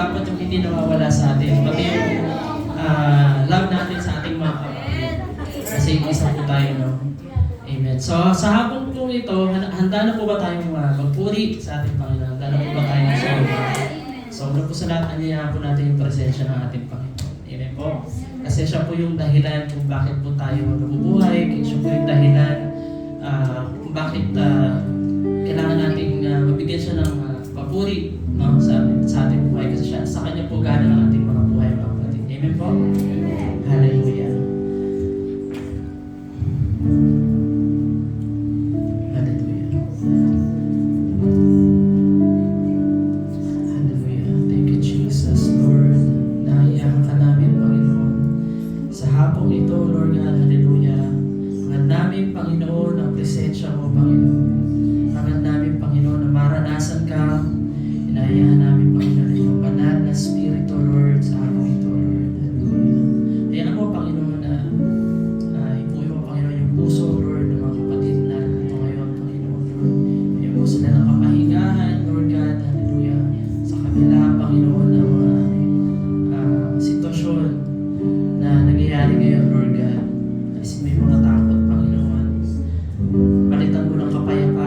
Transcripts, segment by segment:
dapat yung hindi nawawala sa atin. Pati yung love natin sa ating mga kapatid. Kasi isa po tayo, no? Amen. So, sa hapon po ito, handa na po ba tayong magpuri sa ating Panginoon? Handa na po ba tayong so, una po sa lahat, anyayahan po natin yung presensya ng ating Panginoon. Amen po. Kasi siya po yung dahilan kung bakit po tayo nabubuhay. Siya po yung dahilan kung bakit kailangan nating mabigyan siya ng papuri, no, sa ating buhay. Kasi siya, sa kanya po gana ang ating mga buhay, mga kapatid. Amen po. Hallelujah. Palitan mo ng kapayapaan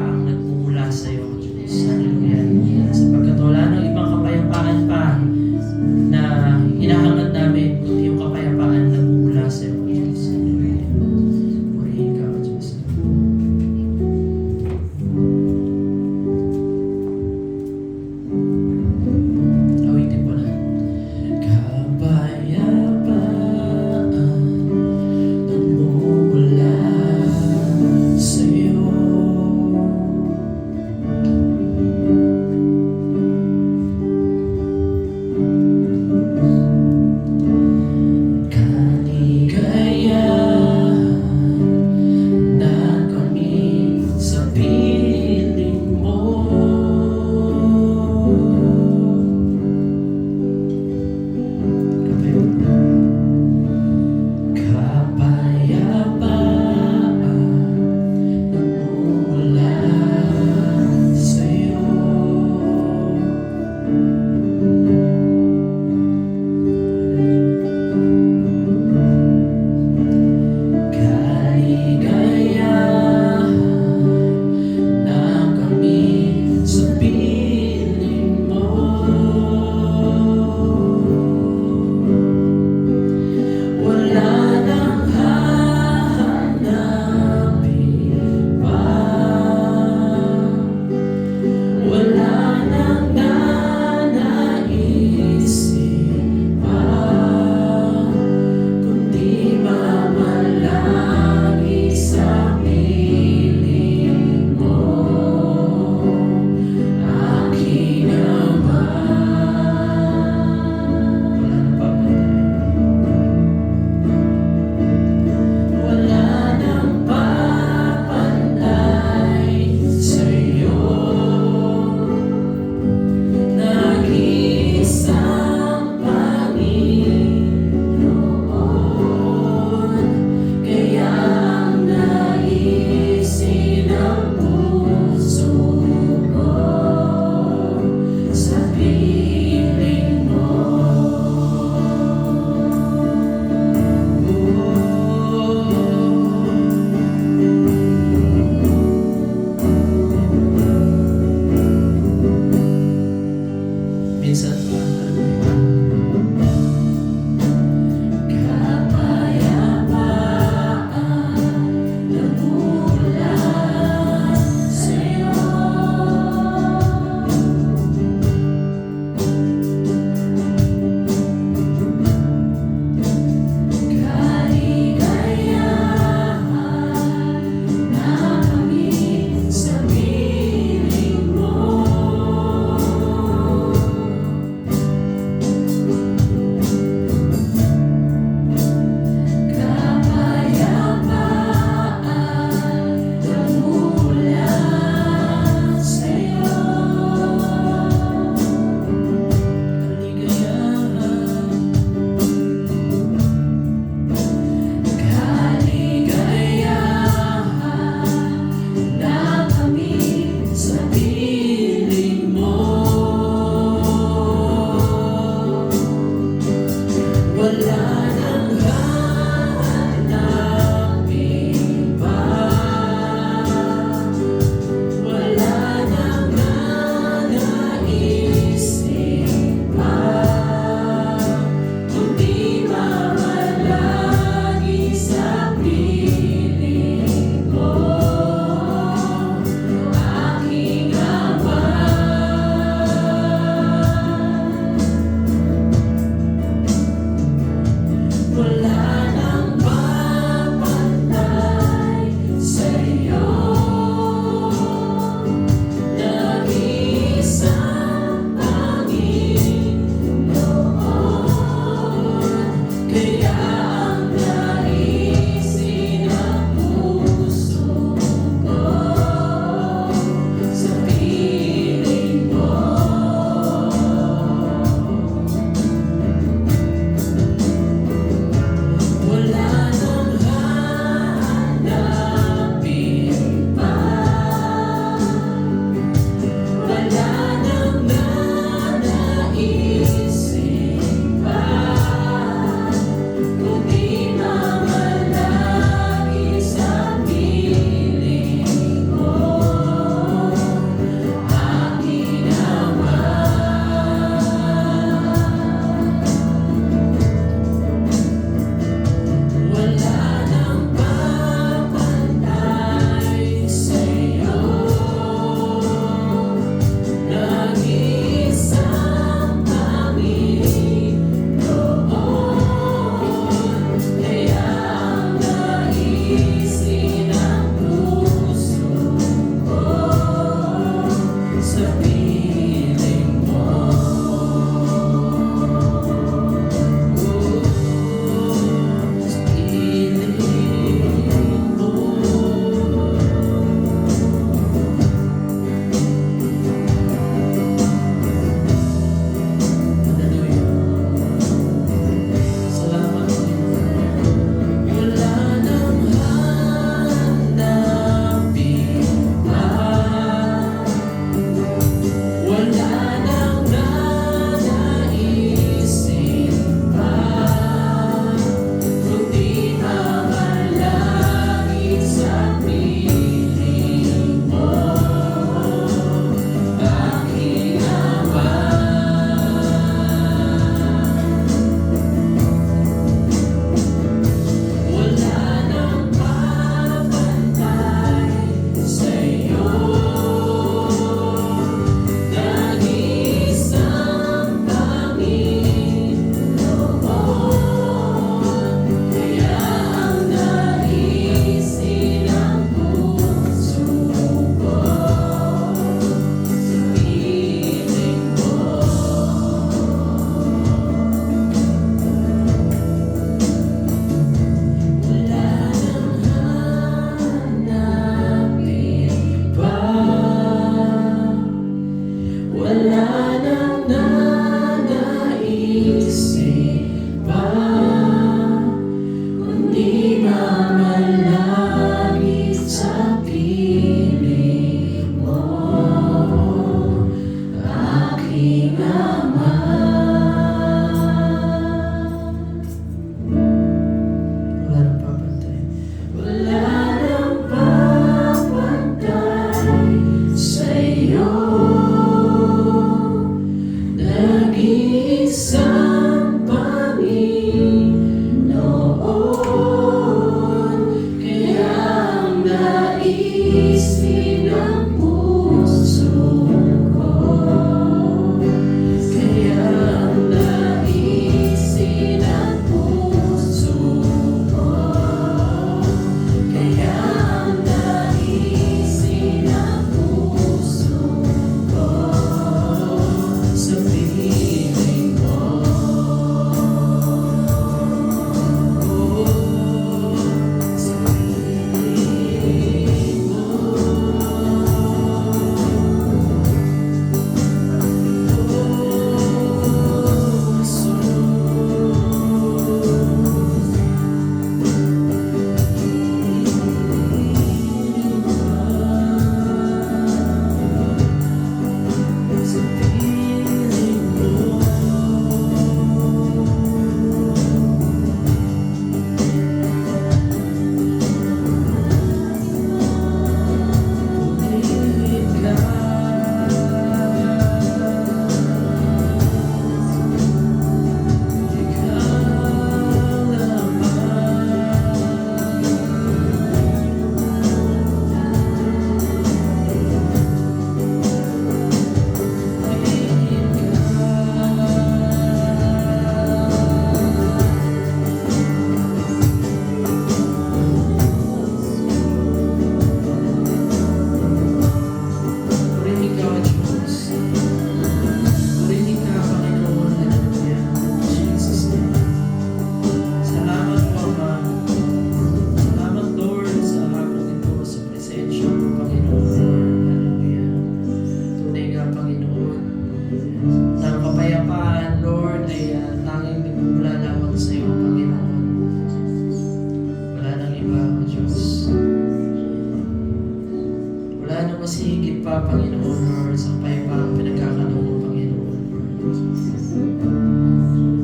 sana mas higit pa, Panginoon Lord, sa kapayapang pinagkakaroon ng Panginoon.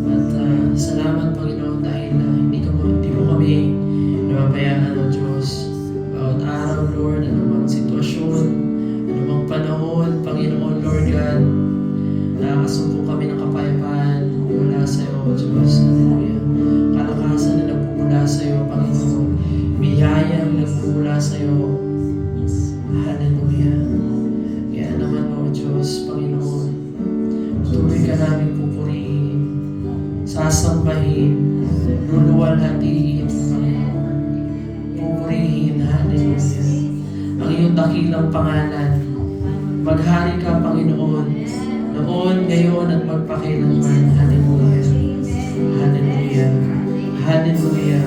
At salamat, Panginoon, dahil hindi mo kami napabayaan ng Diyos. Bawat araw, Lord, anumang sitwasyon, anumang panahon, Panginoon, Lord God, nakakasumpong kami ng kapayapaan mula sa iyo, Diyos. Hallelujah. Kalakasan na nagmumula sa iyo, Panginoon. Biyayang nagmumula sa iyo. Hallelujah. Kaya naman, O Diyos, Panginoon, tuloy ka namin pupurihin, sasambahin, luluwalhatiin, Panginoon. Pupurihin, hallelujah, ang iyong dakilang pangalan. Maghari ka, Panginoon, noon, ngayon, at magpakailanman. Hallelujah. Hallelujah. Hallelujah.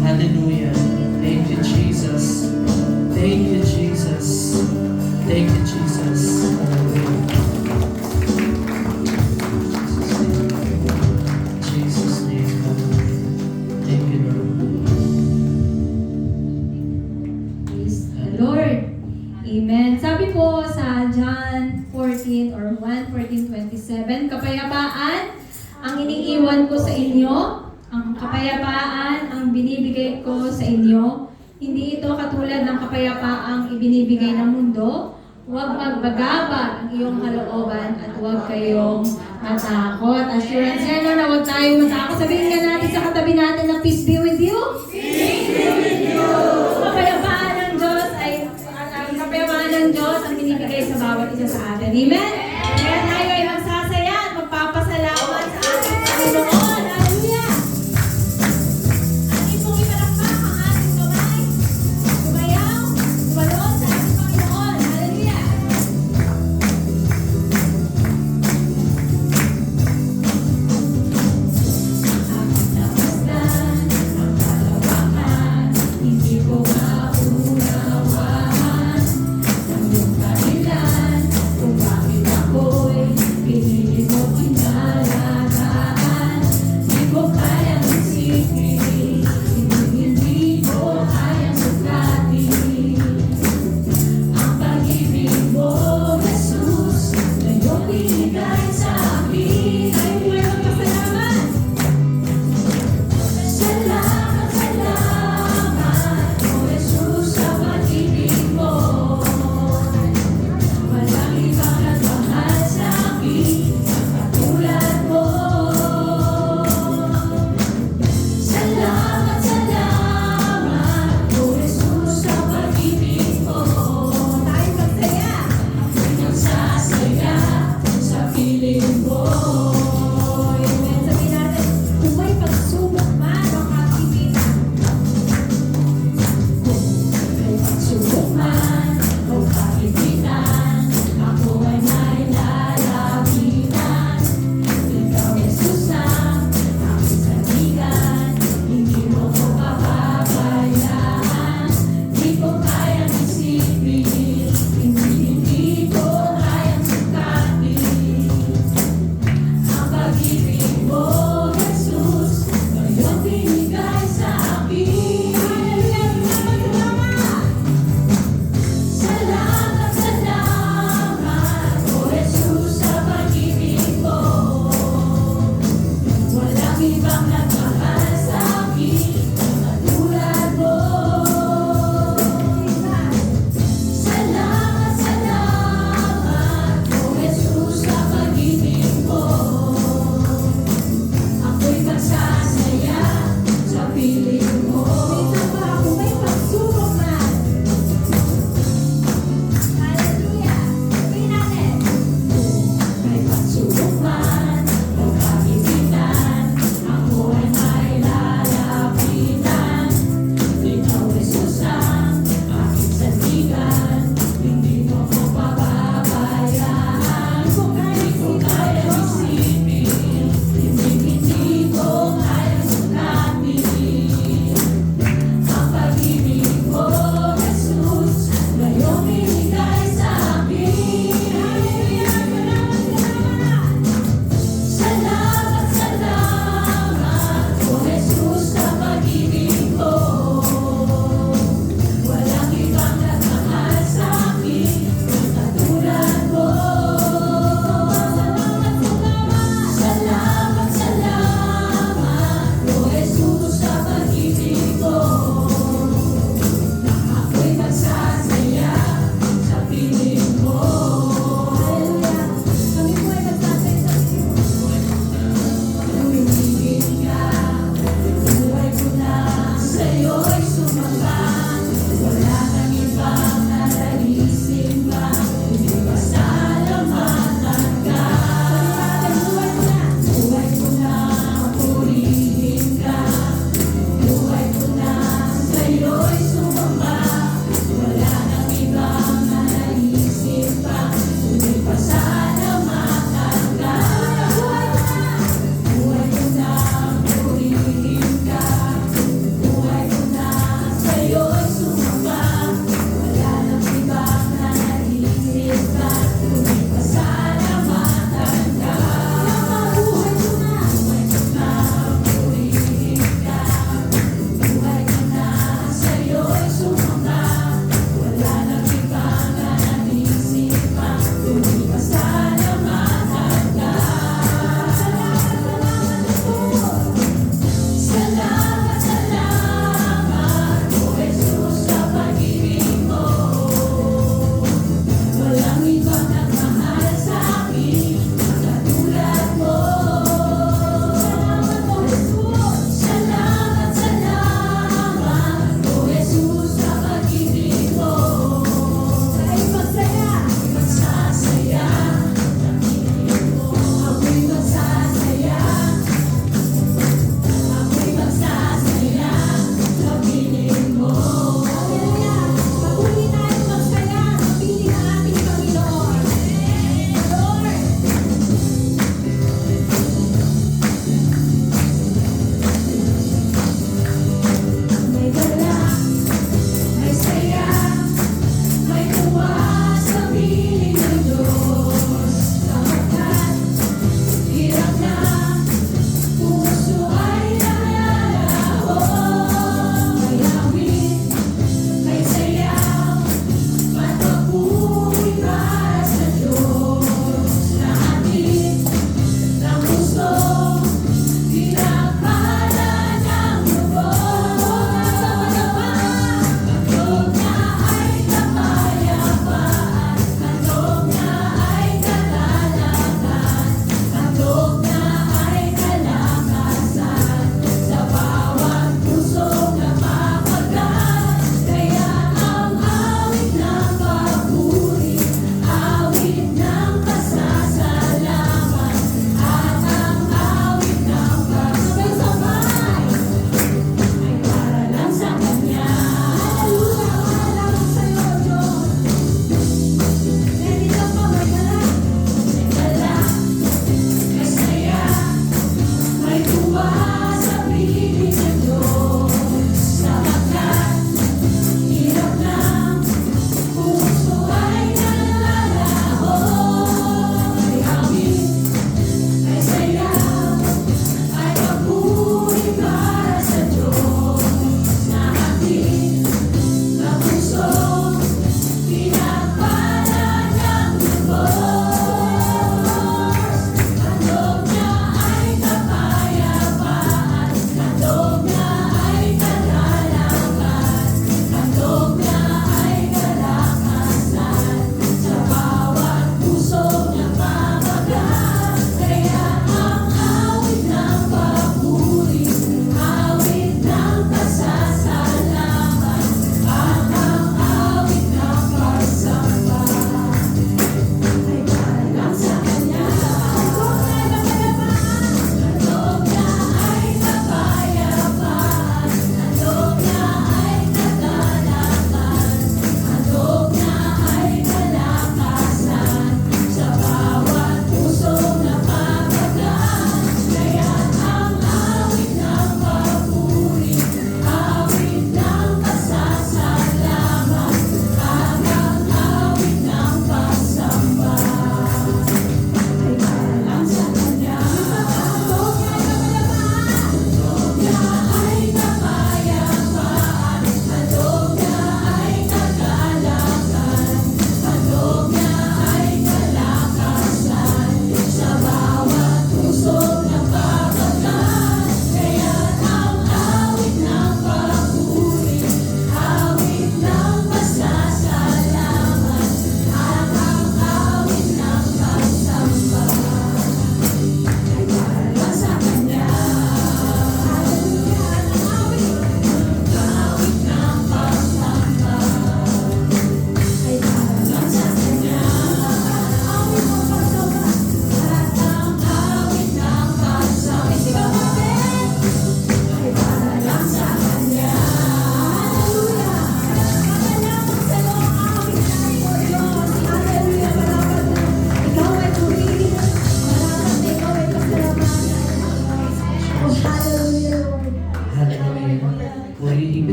Hallelujah. Thank you, Jesus. Thank you, Jesus. Thank you, Jesus. Hallelujah. Jesus' name. Hallelujah. Thank you, Lord. Praise the Lord. Amen. Sabi po sa John 14 or 1:14-27, kapayapaan ang iniiwan ko sa inyo, ang kapayapaan ang binibigay ko sa inyo. Hindi ito katulad ng kapayapaang ibinibigay ng mundo. Huwag magbagabag ang iyong kalooban at huwag kayong matakot. Assurance yan na huwag tayong matakot. Sabihin nga natin sa katabi natin na peace be with you. Peace be with you. Kapayapaan ng Diyos ay ang kapayapaan ng Diyos ang binibigay sa bawat isa sa atin. Amen? Kaya tayo ay magsasaya at magpapasalamat sa ating Panginoon. Hallelujah! Ating pong ipalakpak ang ating kamay. Sumayaw, tumalon sa ating Panginoon. Hallelujah! Aking namasdan ang kalawakan, hindi ko maunawaan ang iyong dahilan kung bakit ako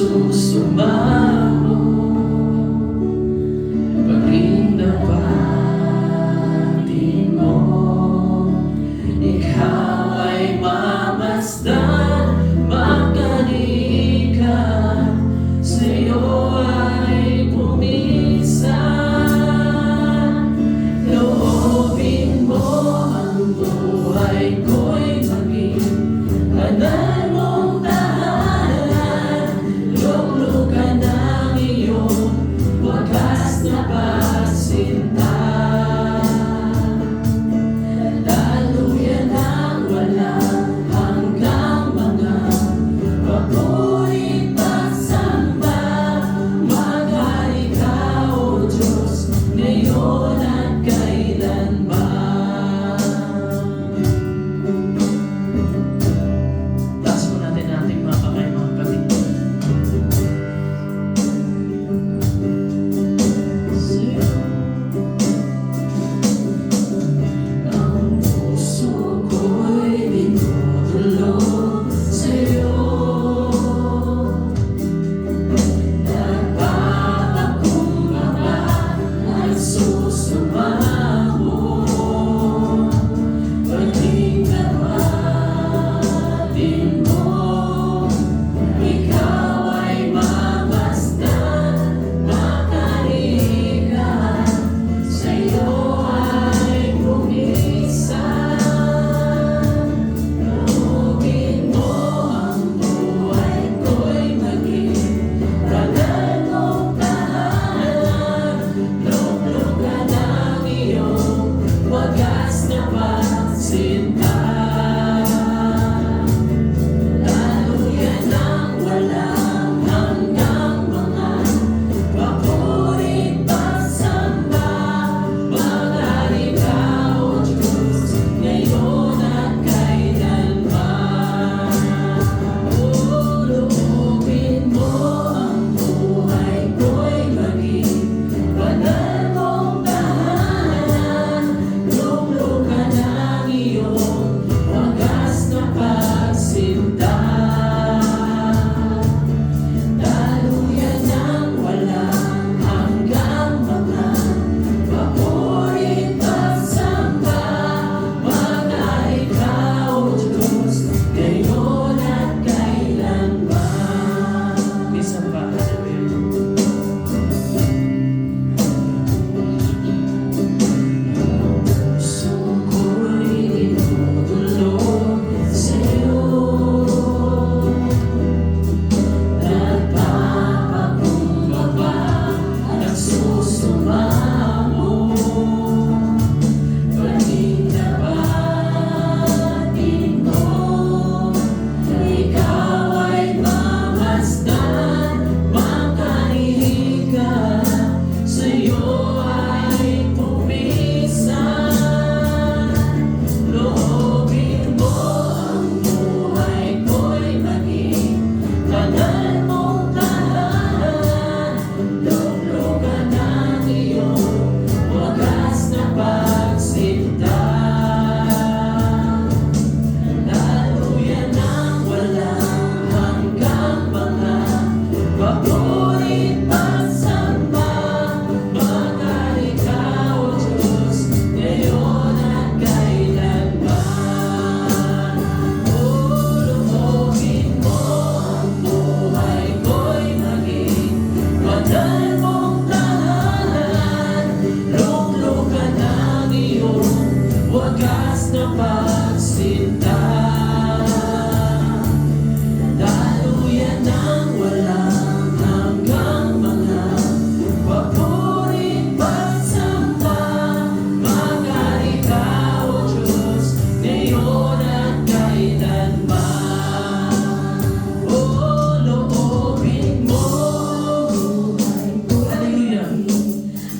nagsusumamo, paging dapatin mo, ikaw ay mamasdan, makanika, sa'yo ay pumisan. Loobin mo ang buhay ko'y maging banal mong tahanan, luklukan ng iyong wagas na pagsinta. Daluyan ang walang hanggang mga papuri pagsamba, maghari ka, O Diyos, ngayon at kailanman. Taas po natin ating mga kamay, mga kapatid. Ang puso ko'y dinudulog sa'yo, nagpapakumbaba, nagsusumamo, paging dapatin mo, ikaw ay mamasdan, makarika, sa'yo ay pumisan. Loobin mo ang buhay ko'y maging banal mong tahanan, luklukan ang iyong wagas na pagsinta. Daluyan ang walang hanggang mga papuri pagsamba, maghari ka, O Diyos, ngayon at kailanman. Loobin mo ang buhay ko'y maging banal mong tahanan, luklukan ang iyong wagas na pagsinta. Daluyan ang walang hanggang mga papuri pagsamba, maghari ka, O Diyos, ngayon at kailanman. Minsan pa, puso ko'y dinudulog sa'yo, nagpapakumbaba, nagsusumamo, paging dapatin mo, ikaw ay mamasdan, makarika, sa'yo ay pumisan. Loobin mo ang buhay ko'y maging banal mong tahanan, luklukan ang iyong wagas na pagsinta. Daluyan ang walang hanggang mga papuri pagsamba, maghari ka, O Diyos, ngayon at kailanman. Loobin mo ang buhay ko'y maging banal mong tahanan, luklukan ang iyong wagas na pagsinta. Daluyan ang walang hanggang mga papuri pagsamba, maghari ka, O Diyos, ngayon at kailanman. Loobin mo, hallelujah.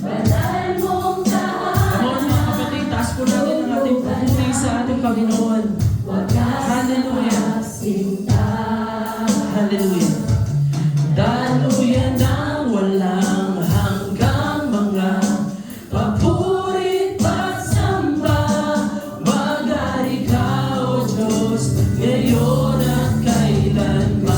Banal mong tahanan. Come on, mga kapatid, taas po natin ang ating pagpupuri sa ating Panginoon. Hallelujah. Hallelujah. Daluyan ang walang hanggang mga papuri pagsamba, maghari ka, O Diyos, ngayon at kailanman.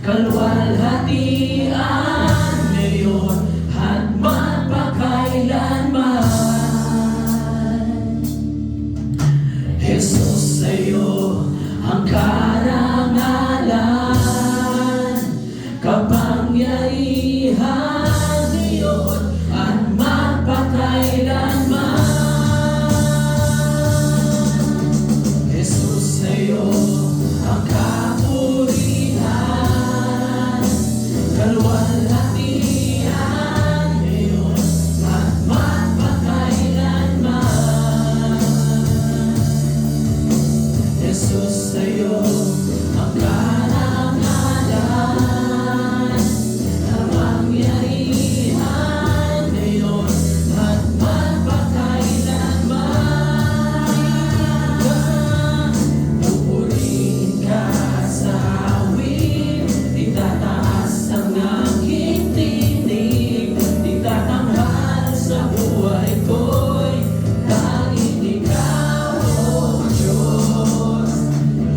kalwalhatian ngayon at magpakailanman. Jesus, sa'yo ang karangalan, kapangyarihan ngayon at magpakailanman. Jesus, sa'yo ang kapurihan, kalwalhatian ngayon at magpakailanman. Jesus, sa'yo ang karangalan, kapangyarihan ngayon at magpakailanman. Pupurihin ka sa awit, itataas ang aking tinig, itatanghal sa buhay ko'y tanging ikaw, O Diyos.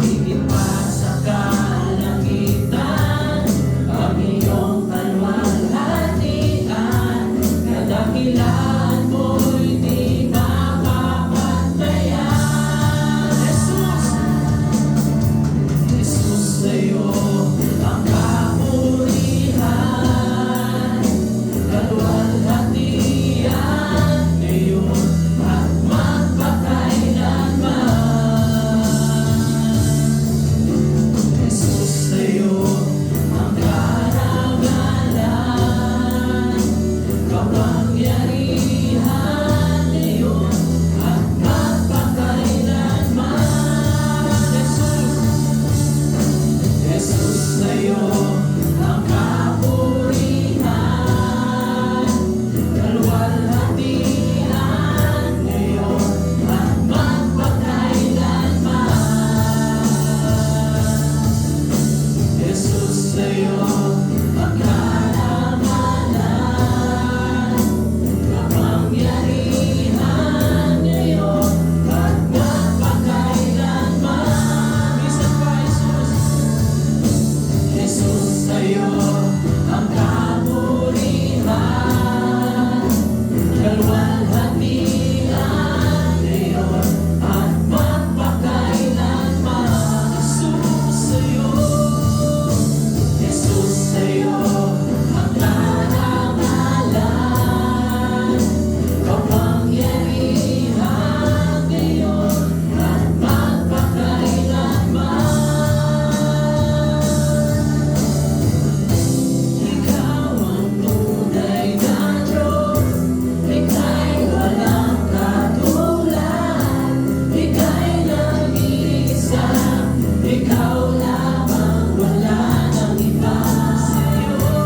Higit pa sa kalangitan, ang iyong kalwalhatian, kadakilaan mo'y di mapapantayan. Jesus, Jesus, sa'yo ang kapurihan, kalwalhatian ngayon at magpakailanman. Jesus, sa'yo ang karangalan, kapangyarihan ngayon at magpakailanman. Jesus, sa'yo ang kapurihan, kalwalhatian ngayon at magpakailanman. Jesus, sa'yo ang karangalan, kapangyarihan ngayon at magpakailanman. Minsan pa, Jesus. Jesus, sa'yo ang kapurihan, kalwalhatian ngayon at magpakailanman. Jesus, sa'yo, Jesus, sa'yo ang karangalan, kapangyarihan ngayon at magpakailanman. Ikaw ang tunay na Diyos, Ika'y walang katulad, Ika'y nag-iisa, Ikaw lamang, wala nang iba. Sa'yo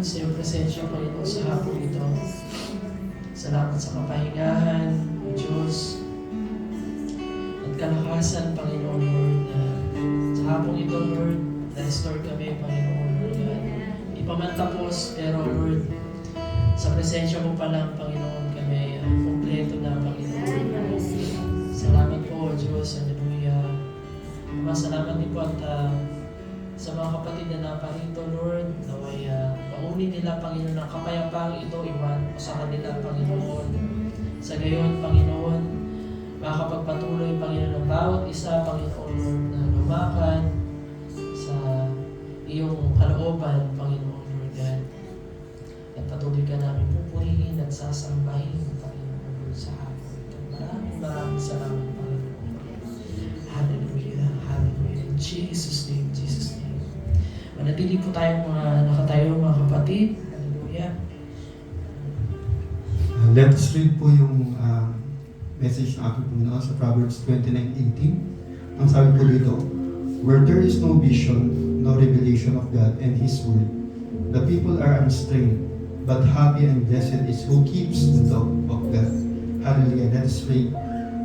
sa iyong presensya, Panginoon, sa hapon ito. Salamat sa kapahingahan, O Diyos, at kalakasan, Panginoon, Lord, na sa hapon ito, Lord, na-restore kami, Panginoon, Lord, God. Di pa man tapos, pero Lord, sa presensya mo pa lang, Panginoon, kami kumpleto na, Panginoon. Salamat po, O Diyos, hallelujah. Ama, salamat din po at sa mga kapatid na naparito, Lord, naway paunin nila, Panginoon, ng kapayapaang ito, iwan mo sa kanila, Panginoon. Sa gayon, Panginoon, makakapagpatuloy, Panginoon, ng bawat isa, Panginoon, Lord, na lumakad sa iyong kalooban, Panginoon, Lord God. At patuloy ka namin pupurihin at sasambahin, Panginoon, Lord, sa hapon ito. Maraming salamat, Panginoon. Hallelujah, hallelujah. In Jesus' name, Jesus' name. Manatili po tayong mga nakatayo, mga kapatid. Hallelujah. Let us read po yung message ng ating Panginoon sa Proverbs 29:18. Ang sabi po dito, where there is no vision, no revelation of God and His word, the people are unstrained, but happy and blessed is who keeps the law of God. Hallelujah. Let us pray.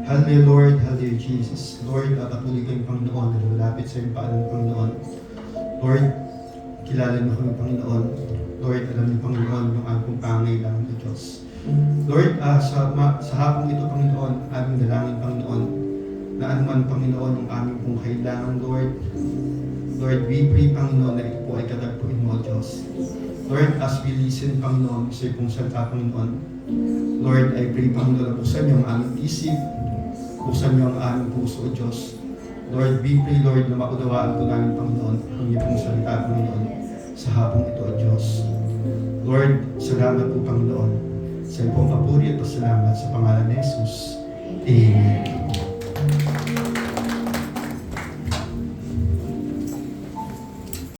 Hallelujah, Lord. Hallelujah, Jesus. Lord, patuloy kayong Panginoon na lumapit sa iyong paanan, Panginoon. Lord, kilala niyo kami, Panginoon. Lord, alam niyo, Panginoon, yung aming pangangailangan ng Diyos. Lord, sa hapong ito, Panginoon, aming dalangin, Panginoon, na anuman, Panginoon, yung aming pong kailangan, Lord. Lord, we pray, Panginoon, na ito po ay katagpuin mo, Diyos. Lord, as we listen, Panginoon, sa iyong salita, Panginoon, Lord, I pray, Panginoon, na buksan niyo ang aming isip, buksan niyo ang aming puso, Diyos. Lord, we pray, Lord, na maunawaan po namin, Panginoon, ang iyong salita, Panginoon, sa hapong ito, Diyos. Lord, salamat po, Panginoon, sa iyong papuri at pasalamat sa pangalan ni Jesus. Amen.